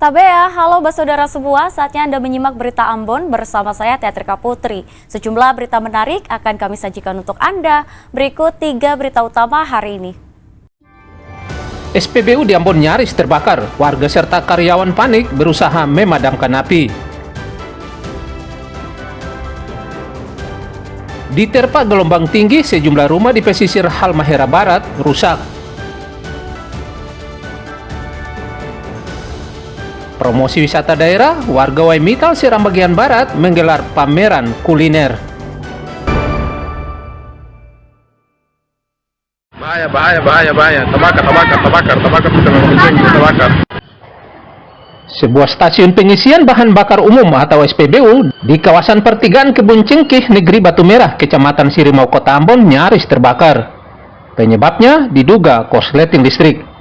Tabea, halo saudara semua, saatnya Anda menyimak berita Ambon bersama saya Teatrika Putri. Sejumlah berita menarik akan kami sajikan untuk Anda. Berikut 3 berita utama hari ini. SPBU di Ambon nyaris terbakar, warga serta karyawan panik berusaha memadamkan api. Diterpa gelombang tinggi, sejumlah rumah di pesisir Halmahera Barat rusak. Promosi wisata daerah, warga Waimital Seram bagian Barat menggelar pameran kuliner. Bahaya. Terbakar. Sebuah stasiun pengisian bahan bakar umum atau SPBU di kawasan pertigaan Kebun Cengkih, Negeri Batu Merah, Kecamatan Sirimau, Kota Ambon nyaris terbakar. Penyebabnya diduga korsleting listrik.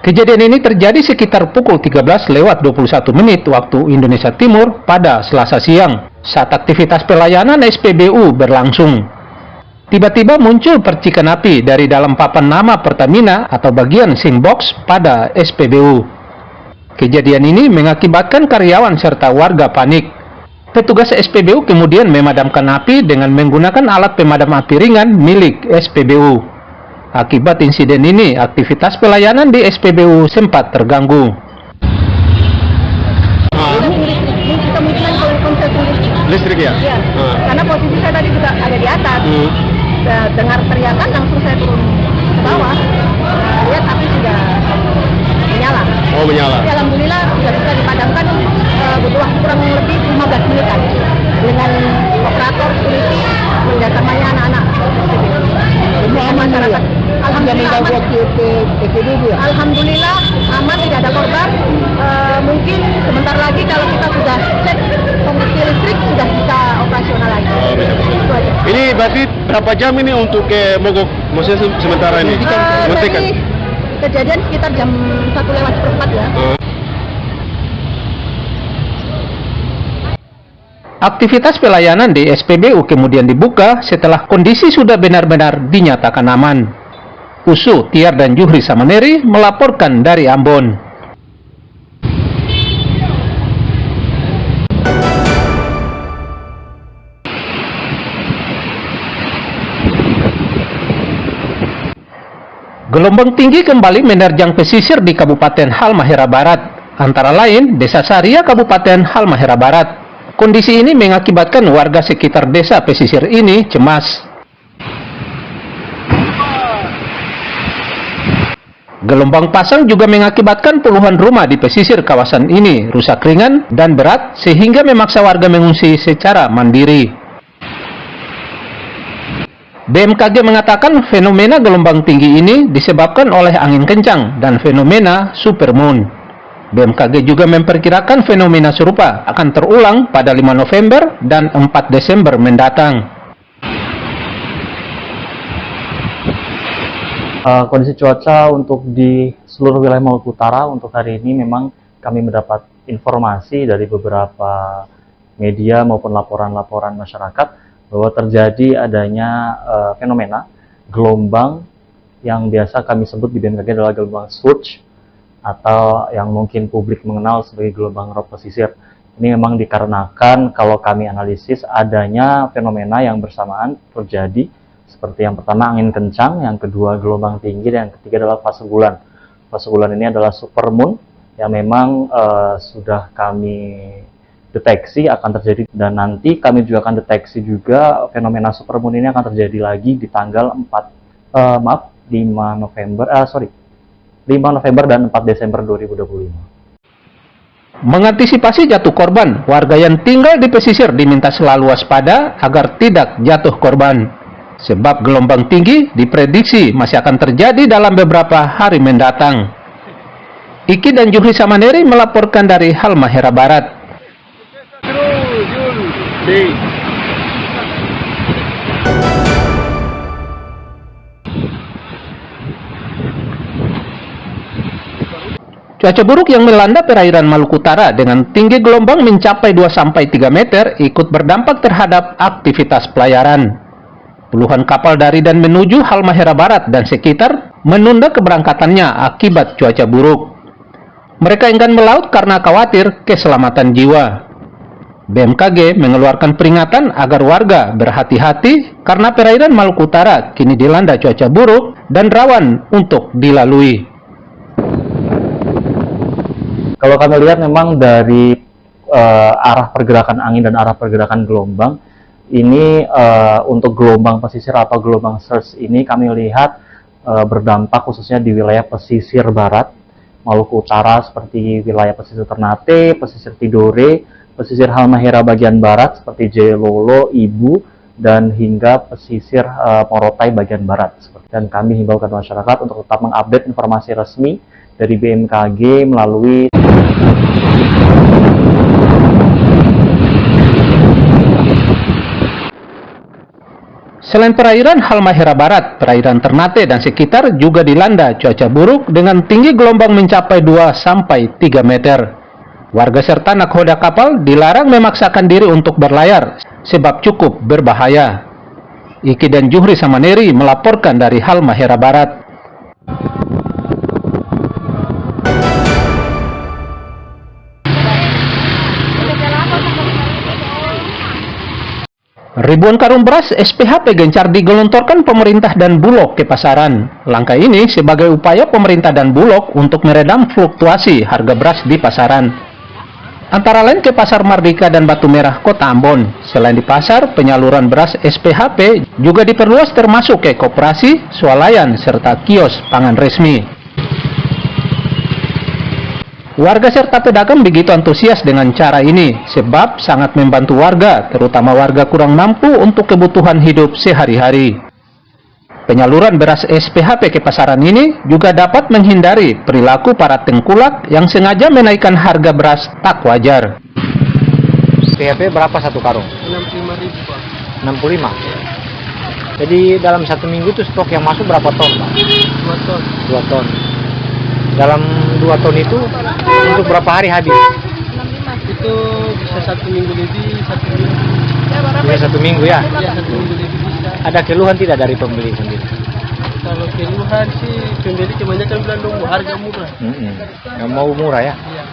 Kejadian ini terjadi sekitar pukul 13:21 waktu Indonesia Timur pada Selasa siang saat aktivitas pelayanan SPBU berlangsung. Tiba-tiba muncul percikan api dari dalam papan nama Pertamina atau bagian SIM box pada SPBU. Kejadian ini mengakibatkan karyawan serta warga panik. Petugas SPBU kemudian memadamkan api dengan menggunakan alat pemadam api ringan milik SPBU. Akibat insiden ini, aktivitas pelayanan di SPBU sempat terganggu. Kemungkinan konsleting Listrik ya? Iya, karena posisi saya tadi juga ada di atas. Dengar teriakan langsung saya turun ke bawah. Lihat api sudah menyala. Oh, menyala. Tapi alhamdulillah sudah bisa dipadamkan, butuh waktu kurang lebih 15 menitan dengan operator, security, kerjasamanya anak-anak. Masyarakat. Alhamdulillah aman. Alhamdulillah aman, tidak ada korban. Mungkin sebentar lagi kalau kita sudah cek kondisi listrik sudah bisa operasional lagi. Itu aja. Ini berarti berapa jam ini untuk mogok? Maksudnya sementara ini? Tadi kejadian sekitar jam 1:04 ya. Aktivitas pelayanan di SPBU kemudian dibuka setelah kondisi sudah benar-benar dinyatakan aman. Usu, Tiar, dan Juhri Samaneri melaporkan dari Ambon. Gelombang tinggi kembali menerjang pesisir di Kabupaten Halmahera Barat, antara lain Desa Saria, Kabupaten Halmahera Barat. Kondisi ini mengakibatkan warga sekitar desa pesisir ini cemas. Gelombang pasang juga mengakibatkan puluhan rumah di pesisir kawasan ini rusak ringan dan berat sehingga memaksa warga mengungsi secara mandiri. BMKG mengatakan fenomena gelombang tinggi ini disebabkan oleh angin kencang dan fenomena supermoon. BMKG juga memperkirakan fenomena serupa akan terulang pada 5 November dan 4 Desember mendatang. Kondisi cuaca untuk di seluruh wilayah Maluku Utara untuk hari ini memang kami mendapat informasi dari beberapa media maupun laporan-laporan masyarakat bahwa terjadi adanya fenomena gelombang yang biasa kami sebut di BMKG adalah gelombang surge atau yang mungkin publik mengenal sebagai gelombang rob pesisir. Ini memang dikarenakan kalau kami analisis adanya fenomena yang bersamaan terjadi seperti yang pertama angin kencang, yang kedua gelombang tinggi, dan yang ketiga adalah fase bulan. Fase bulan ini adalah supermoon yang memang sudah kami deteksi akan terjadi, dan nanti kami juga akan deteksi juga fenomena supermoon ini akan terjadi lagi di tanggal 5 November dan 4 Desember 2025. Mengantisipasi jatuh korban, warga yang tinggal di pesisir diminta selalu waspada agar tidak jatuh korban. Sebab gelombang tinggi diprediksi masih akan terjadi dalam beberapa hari mendatang. Iki dan Juhri Samaneri melaporkan dari Halmahera Barat. Cuaca buruk yang melanda perairan Maluku Utara dengan tinggi gelombang mencapai 2-3 meter ikut berdampak terhadap aktivitas pelayaran. Puluhan kapal dari dan menuju Halmahera Barat dan sekitar menunda keberangkatannya akibat cuaca buruk. Mereka enggan melaut karena khawatir keselamatan jiwa. BMKG mengeluarkan peringatan agar warga berhati-hati karena perairan Maluku Utara kini dilanda cuaca buruk dan rawan untuk dilalui. Kalau kami lihat memang dari arah pergerakan angin dan arah pergerakan gelombang, ini untuk gelombang pesisir atau gelombang surge ini kami lihat berdampak khususnya di wilayah pesisir barat Maluku Utara seperti wilayah pesisir Ternate, pesisir Tidore, pesisir Halmahera bagian barat seperti Jayalolo, Ibu, dan hingga pesisir Morotai bagian barat. Dan kami himbau kepada masyarakat untuk tetap mengupdate informasi resmi dari BMKG melalui Selain perairan Halmahera Barat, perairan Ternate dan sekitar juga dilanda cuaca buruk dengan tinggi gelombang mencapai 2-3 meter. Warga serta nakoda kapal dilarang memaksakan diri untuk berlayar sebab cukup berbahaya. Iki dan Juhri Samaneri melaporkan dari Halmahera Barat. Ribuan karung beras SPHP gencar digelontorkan pemerintah dan Bulog ke pasaran. Langkah ini sebagai upaya pemerintah dan Bulog untuk meredam fluktuasi harga beras di pasaran. Antara lain ke Pasar Mardika dan Batu Merah, Kota Ambon. Selain di pasar, penyaluran beras SPHP juga diperluas termasuk ke koperasi, swalayan, serta kios pangan resmi. Warga serta pedagang begitu antusias dengan cara ini, sebab sangat membantu warga, terutama warga kurang mampu untuk kebutuhan hidup sehari-hari. Penyaluran beras SPHP ke pasaran ini juga dapat menghindari perilaku para tengkulak yang sengaja menaikkan harga beras tak wajar. SPHP berapa satu karung? 65.000 Pak. 65? Jadi dalam satu minggu itu stok yang masuk berapa ton, Pak? 2 ton. 2 ton. Dalam 2 ton itu untuk berapa hari habis? Itu bisa 1 minggu lebih, 1 minggu. Bisa 1 minggu ya? Ya, 1 minggu lebih bisa. Ada keluhan tidak dari pembeli sendiri? Kalau keluhan sih pembeli kebanyakan bilang dong harga murah. Yang mau murah ya? Iya.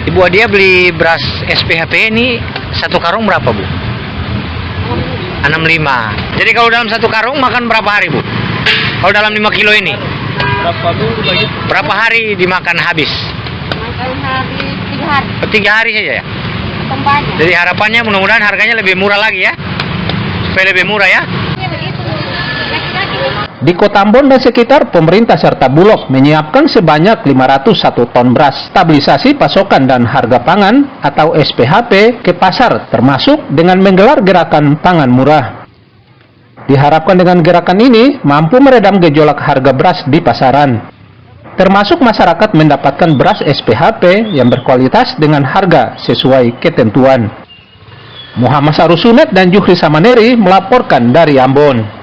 Ibu Adia beli beras SPHP ini satu karung berapa, Bu? 65. Jadi kalau dalam satu karung makan berapa hari, Bu? Kalau dalam 5 kilo ini? Berapa minggu begitu? Berapa hari dimakan habis? Makan hari 3 hari 3 hari saja ya? banyak. Jadi harapannya mudah-mudahan harganya lebih murah lagi ya? Supaya lebih murah ya? Di Kota Ambon dan sekitar, pemerintah serta Bulog menyiapkan sebanyak 501 ton beras stabilisasi pasokan dan harga pangan atau SPHP ke pasar, termasuk dengan menggelar gerakan pangan murah. Diharapkan dengan gerakan ini mampu meredam gejolak harga beras di pasaran, termasuk masyarakat mendapatkan beras SPHP yang berkualitas dengan harga sesuai ketentuan. Muhammad Sarusunet dan Juhri Samaneri melaporkan dari Ambon.